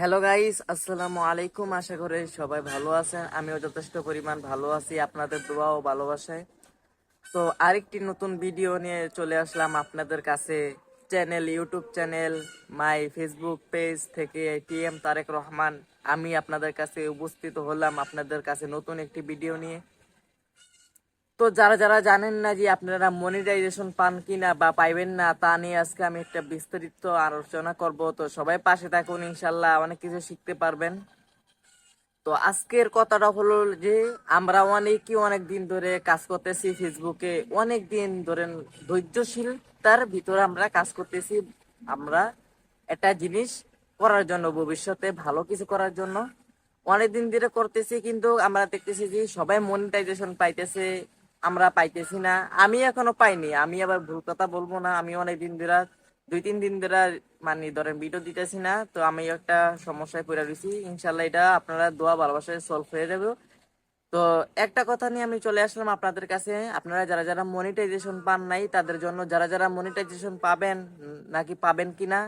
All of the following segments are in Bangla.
হ্যালো গাইস, আসসালামু আলাইকুম। আশা করি সবাই ভালো আছেন। আমিও যথেষ্ট পরিমাণ ভালো আছি আপনাদের দোয়া ও ভালোবাসায়। তো আরেকটি নতুন ভিডিও নিয়ে চলে আসলাম আপনাদের কাছে। YouTube channel my Facebook page থেকে টিএম তারেক রহমান আমি আপনাদের কাছে উপস্থিত হলাম আপনাদের কাছে নতুন একটি ভিডিও নিয়ে। তো যারা যারা জানেন না যে আপনারা মনিটাইজেশন পান কিনা বা পাইবেন না, তা নিয়ে আজকে আমি একটা বিস্তারিত আলোচনা করব। তো সবাই পাশে থাকুন, ইনশাল্লাহ অনেক কিছু শিখতে পারবেন। তো আজকের কথাটা হলো যে আমরা অনেক দিন ধরে কাজ করতেছি ফেসবুকে, অনেক দিন ধরে ধৈর্যশীলতার ভিতরে আমরা কাজ করতেছি। আমরা একটা জিনিস করার জন্য, ভবিষ্যতে ভালো কিছু করার জন্য অনেকদিন ধরে করতেছি, কিন্তু আমরা দেখতেছি যে সবাই মনিটাইজেশন পাইতেছে, আমরা পাইতেছি না। আমি এখনো পাইনি। আমি আবার ভুল কথা বলবো না, আমি অনেকদিন ধরে 2-3 দিন ধরে মানে ধরেন ভিডিও দিতেছি না। তো আমি একটা সমস্যায় পড়ে রয়েছি, ইনশাল্লাহ এটা আপনারা দোয়া ভালোবাসায় সলভ হয়ে যাবে। তো একটা কথা নিয়ে আমি চলে আসলাম আপনাদের কাছে। আপনারা যারা যারা মনিটাইজেশন পান নাই তাদের জন্য, যারা যারা মনিটাইজেশন পাবেন নাকি পাবেন কিনা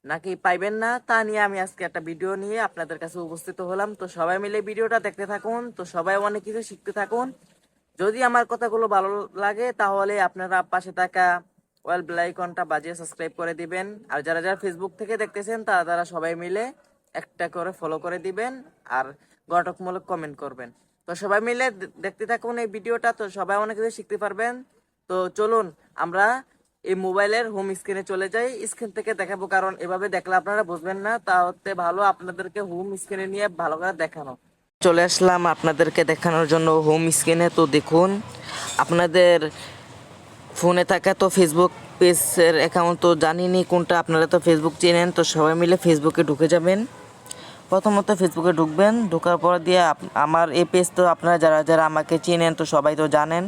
নাকি পাইবেন না, তা নিয়ে আমি আজকে একটা ভিডিও নিয়ে আপনাদের কাছে উপস্থিত হলাম। তো সবাই মিলে ভিডিওটা দেখতে থাকুন, তো সবাই অনেক কিছু শিখতে থাকুন। যদি আমার কথাগুলো ভালো লাগে তাহলে আপনারা পাশে থাকা ওয়েল বেল আইকনটা বাজিয়ে সাবস্ক্রাইব করে দিবেন। আর যারা যারা ফেসবুক থেকে দেখতেছেন তারা তারা সবাই মিলে একটা করে ফলো করে দিবেন আর গঠনমূলক কমেন্ট করবেন। তো সবাই মিলে দেখতে থাকুন এই ভিডিওটা, তো সবাই অনেক কিছু শিখতে পারবেন। তো চলুন আমরা এই মোবাইলের হোম স্ক্রিনে চলে যাই। স্ক্রিন থেকে দেখাবো, কারণ এভাবে দেখলে আপনারা বুঝবেন না, তা হতে ভালো আপনাদেরকে হোম স্ক্রিনে নিয়ে ভালো করে দেখানো। চলে আসলাম আপনাদেরকে দেখানোর জন্য হোম স্ক্রিনে। তো দেখুন, আপনাদের ফোনে থাকা তো ফেসবুক পেজের অ্যাকাউন্ট তো জানিনি কোনটা, আপনারা তো ফেসবুক চেনেন। তো সবাই মিলে ফেসবুকে ঢুকে যাবেন। প্রথমত ফেসবুকে ঢুকবেন, ঢোকার পর দিয়ে আমার এই পেজ তো আপনারা যারা যারা আমাকে চেনেন তো সবাই তো জানেন,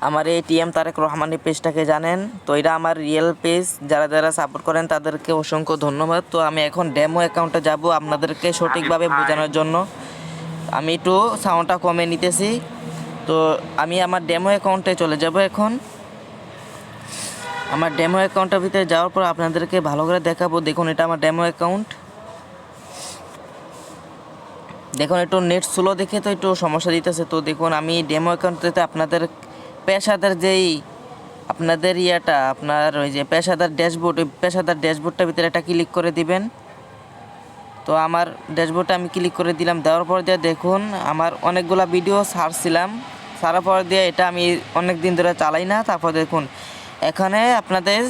আমার এই টিএম তারেক রহমান এই পেজটাকে জানেন। তো এটা আমার রিয়েল পেজ, যারা যারা সাপোর্ট করেন তাদেরকে অসংখ্য ধন্যবাদ। তো আমি এখন ডেমো অ্যাকাউন্টে যাব আপনাদেরকে সঠিকভাবে বোঝানোর জন্য। আমি একটু সাউন্ডটা কমে নিতেছি। তো আমি আমার ডেমো অ্যাকাউন্টে চলে যাব এখন। আমার ডেমো অ্যাকাউন্টের ভিতরে যাওয়ার পর আপনাদেরকে ভালো করে দেখাবো। দেখুন, এটা আমার ডেমো অ্যাকাউন্ট। দেখুন, একটু নেট স্লো দেখে তো একটু সমস্যা দিতেছে। তো দেখুন, আমি ডেমো অ্যাকাউন্টে আপনাদের পেশাদার যেই আপনাদের আপনার ওই যে পেশাদার ড্যাশবোর্ড, ওই পেশাদার ড্যাশবোর্ডটার ভিতরে একটা ক্লিক করে দিবেন। তো আমার ড্যাশবোর্ডটা আমি ক্লিক করে দিলাম। দেওয়ার পর দিয়ে দেখুন, আমার অনেকগুলা ভিডিও ছাড়ছিলাম, ছাড়ার পর দিয়ে এটা আমি অনেক দিন ধরে চালাই না। তারপর দেখুন, এখানে আপনাদের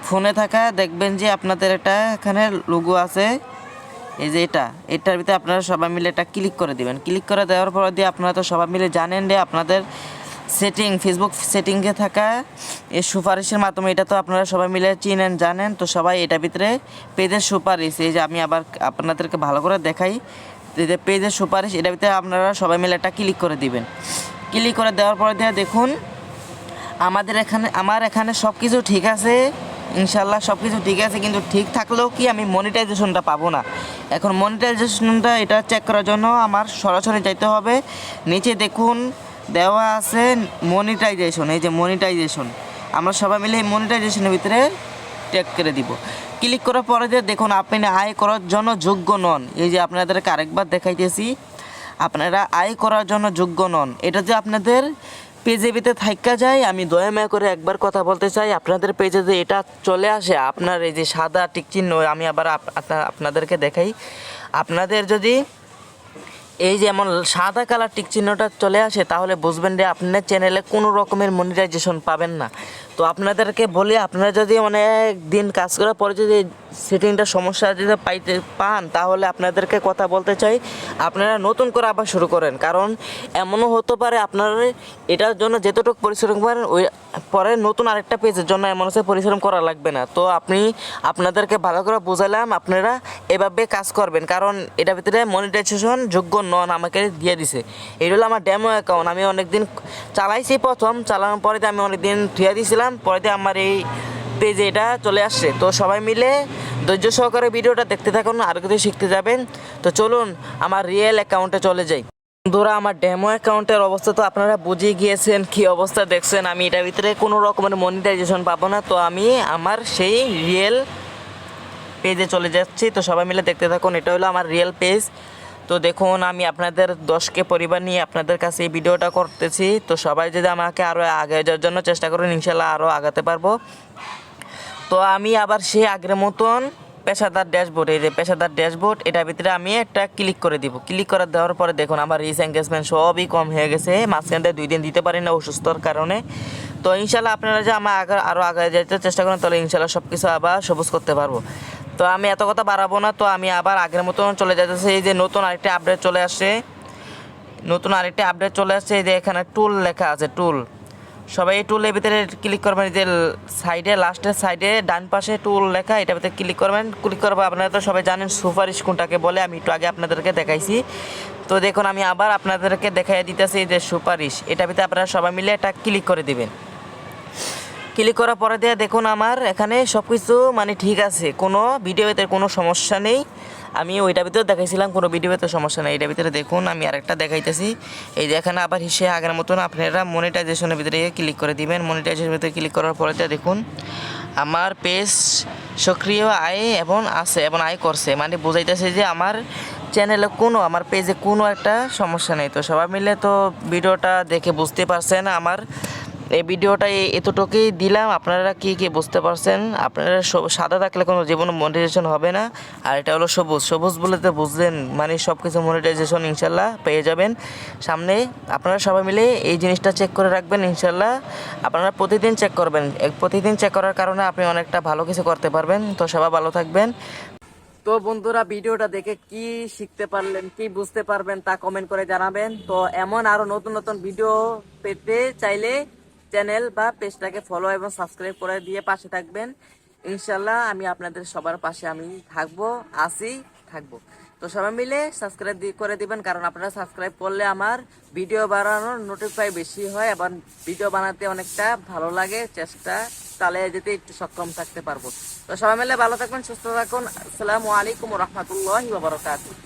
ফোনে থাকা দেখবেন যে আপনাদের একটা এখানে লোগো আছে, এই যে এটার ভিতরে আপনারা সবাই মিলে এটা ক্লিক করে দিবেন। ক্লিক করে দেওয়ার পর দিয়ে আপনারা তো সবাই মিলে জানেন যে আপনাদের ফেসবুক সেটিংয়ে থাকা এই সুপারিশের মাধ্যমে, এটা তো আপনারা সবাই মিলে চিনেন জানেন। তো সবাই এটার ভিতরে পেজের সুপারিশ, এই যে আমি আবার আপনাদেরকে ভালো করে দেখাই, যে পেজের সুপারিশ, এটার ভিতরে আপনারা সবাই মিলে একটা ক্লিক করে দিবেন। ক্লিক করে দেওয়ার পরে দিয়ে দেখুন, আমার এখানে সব কিছু ঠিক আছে, ইনশাল্লাহ সব কিছু ঠিক আছে। কিন্তু ঠিক থাকলেও কি আমি মনিটাইজেশনটা পাবো না। এখন মনিটাইজেশনটা এটা চেক করার জন্য আমার সরাসরি যাইতে হবে। নিচে দেখুন দেওয়া আছে মনিটাইজেশন, এই যে মনিটাইজেশন, আমরা সবাই মিলে এই মনিটাইজেশনের ভিতরে টেক করে দিব। ক্লিক করার পরে যে দেখুন, আপনি আয় করার জন্য যোগ্য নন। এই যে আপনাদেরকে আরেকবার দেখাইতেছি, আপনারা আয় করার জন্য যোগ্য নন। এটা যে আপনাদের পেজে ভিতরে থাইকা যায়, আমি দয়া মায়া করে একবার কথা বলতে চাই, আপনাদের পেজে যে এটা চলে আসে, আপনার এই যে সাদা টিক চিহ্ন, আমি আবার আপনাদেরকে দেখাই। আপনাদের যদি এই যেমন সাদা কালার টিক চিহ্নটা চলে আসে, তাহলে বুঝবেন যে আপনার চ্যানেলে কোনো রকমের মনিটাইজেশন পাবেন না। তো আপনাদেরকে বলি, আপনারা যদি অনেক দিন কাজ করার পরে যদি সেটিংটা সমস্যা যদি পান, তাহলে আপনাদেরকে কথা বলতে চাই, আপনারা নতুন করে আবার শুরু করেন। কারণ এমনও হতে পারে আপনারা এটার জন্য যেতটুকু পরিশ্রম করেন, ওই পরে নতুন আরেকটা পেজের জন্য এমন হচ্ছে পরিশ্রম করা লাগবে না। তো আপনাদেরকে ভালো করে বোঝালাম, আপনারা এভাবে কাজ করবেন, কারণ এটার ভিতরে মনিটাইজেশন যোগ্য নন আমাকে দিয়ে দিছে। এটা হলো আমার ডেমো অ্যাকাউন্ট, আমি অনেকদিন চালাইছি, প্রথম চালানোর পরে আমি অনেকদিন ধুয়ে দিয়েছিলাম, পরে আমার এই পেজে এটা চলে আসছে। তো সবাই মিলে ধৈর্য সহকারে ভিডিওটা দেখতে থাকুন, আর কিছু শিখতে যাবেন। তো চলুন আমার রিয়েল অ্যাকাউন্টে চলে যাই। বন্ধুরা, আমার ডেমো অ্যাকাউন্টের অবস্থা তো আপনারা বুঝে গিয়েছেন, কি অবস্থা দেখছেন। আমি এটার ভিতরে কোনো রকমের মনিটাইজেশন পাবো না। তো আমি আমার সেই রিয়েল পেজে চলে যাচ্ছি। তো সবাই মিলে দেখতে থাকুন, এটা হলো আমার রিয়েল পেজ। তো দেখুন আমি আপনাদের 10কে পরিবার নিয়ে আপনাদের কাছে এই ভিডিওটা করতেছি। তো সবাই যদি আমাকে আরও আগে যাওয়ার জন্য চেষ্টা করেন, ইনশাল্লাহ আরও আগাতে পারবো। তো আমি আবার সেই আগের মতন পেশাদার ড্যাশবোর্ড, এই যে পেশাদার ড্যাশবোর্ড, এটার ভিতরে আমি একটা ক্লিক করে দিব। ক্লিক করে দেওয়ার পরে দেখুন আমার রিচ এঙ্গেজমেন্ট সবই কম হয়ে গেছে। মাঝখানটায় 2 দিন দিতে পারি না অসুস্থর কারণে। তো ইনশাল্লাহ আপনারা যে আমার আরও আগে যেতে চেষ্টা করেন, তাহলে ইনশাল্লাহ সব কিছু আবার সবুজ করতে পারবো। তো আমি এত কথা বাড়াবো না, তো আমি আবার আগের মতন চলে যাইতেছি। এই যে নতুন আরেকটি আপডেট চলে আসছে, এই যে এখানে টুল লেখা আছে, টুল। সবাই এই টুলের ভিতরে ক্লিক করবেন, যে সাইডে লাস্টের সাইডে ডান পাশে টুল লেখা, এটার ভিতরে ক্লিক করবেন। ক্লিক করবো, আপনারা তো সবাই জানেন সুপারিশ কোনটাকে বলে, আমি একটু আগে আপনাদেরকে দেখাইছি। তো দেখুন আমি আবার আপনাদেরকে দেখাই দিতেছি যে সুপারিশ, এটার ভিতরে আপনারা সবাই মিলে এটা ক্লিক করে দিবেন। ক্লিক করার পরে দিয়ে দেখুন আমার এখানে সব কিছু মানে ঠিক আছে, কোনো ভিডিওতে কোনো সমস্যা নেই। আমি ওইটার ভিতরে দেখাইছিলাম কোনো ভিডিওতে সমস্যা নেই। এটার ভিতরে দেখুন আমি আরেকটা দেখাইতেছি। এই যে এখানে আবার হিসেবে আগের মতন আপনারা মনিটাইজেশনের ভিতরে ক্লিক করে দিবেন। মনিটাইজেশনের ভিতরে ক্লিক করার পরে দেখুন আমার পেজ সক্রিয় আয় এবং আছে এবং আয় করছে, মানে বোঝাইতেছে যে আমার চ্যানেলে কোনো, আমার পেজে কোনো একটা সমস্যা নেই। তো সবাই মিলে তো ভিডিওটা দেখে বুঝতে পারছেন, আমার এই ভিডিওটা এতটুকুই দিলাম। আপনারা কি বুঝতে পারছেন? আপনারা সাদা থাকলে কোনো জীবনে মনিটাইজেশন হবে না, আর এটা হলো সবুজ বলে তো বুঝলেন, মানে সব কিছু মনিটাইজেশন ইনশাল্লাহ পেয়ে যাবেন সামনে। আপনারা সবাই মিলে এই জিনিসটা চেক করে রাখবেন ইনশাল্লাহ। আপনারা প্রতিদিন চেক করবেন, প্রতিদিন চেক করার কারণে আপনি অনেকটা ভালো কিছু করতে পারবেন। তো সবাই ভালো থাকবেন। তো বন্ধুরা ভিডিওটা দেখে কি শিখতে পারলেন, কি বুঝতে পারবেন তা কমেন্ট করে জানাবেন। তো এমন আরো নতুন নতুন ভিডিও পেতে চাইলে চ্যানেল বা পেজটাকে ফলো এবং সাবস্ক্রাইব করে দিয়ে পাশে থাকবেন ইনশাল্লাহ। আমি আপনাদের সবার পাশে আমি থাকবো। তো সবাই মিলে সাবস্ক্রাইব করে দিবেন, কারণ আপনারা সাবস্ক্রাইব করলে আমার ভিডিও বানানোর নোটিফাই বেশি হয় এবং ভিডিও বানাতে অনেকটা ভালো লাগে, চেষ্টা চালিয়ে যেতে একটু সক্ষম থাকতে পারবো। তো সবাই মিলে ভালো থাকবেন, সুস্থ থাকুন। আসসালামু আলাইকুম ওয়া রাহমাতুল্লাহি ওয়া বারাকাতুহু।